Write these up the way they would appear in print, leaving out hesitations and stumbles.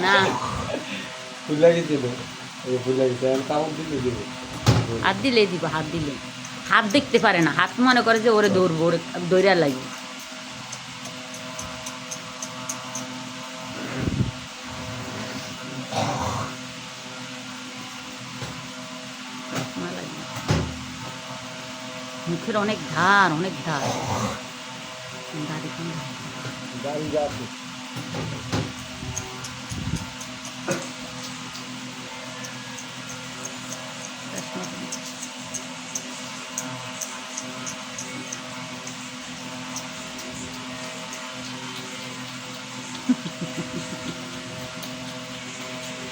না ফুলা গেছে তো ফুলা গেছে এখন কামড় দিলে দেবো হাত দিলে দিব হাত দিলে হাত দেখতে পারে না হাত মনে করে যে ওরে দৌড়বো ওরে দৌড়ার লাগবে মুখের অনেক ধার অনেক ধার দাড়ি কোন ধার? গাড়ি যাচ্ছে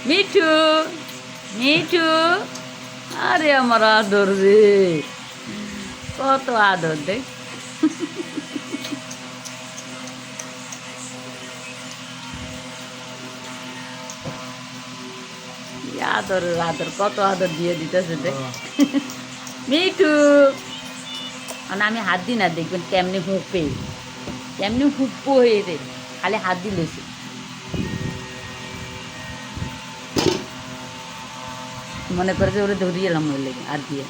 মিঠু মিঠু আরে আমার আদর রে কত আদর দেখ আদর আদর কত আদর দিয়ে দিতেছে দেখ মিঠু মানে আমি হাত দিই না দেখবেন কেমনি হুঁপে কেমনি হুপ্পো হয়ে রে খালি হাত দিলেছে মনে করে যে ওরে ধরিয়ে এলাম ওর লেগে আর দিয়ে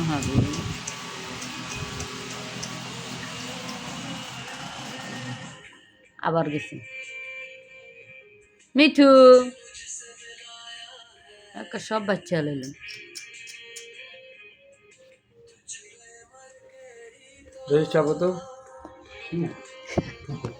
হবে আবার গেছি মিঠু একটা সব বাচ্চা লইলেন চাপো তো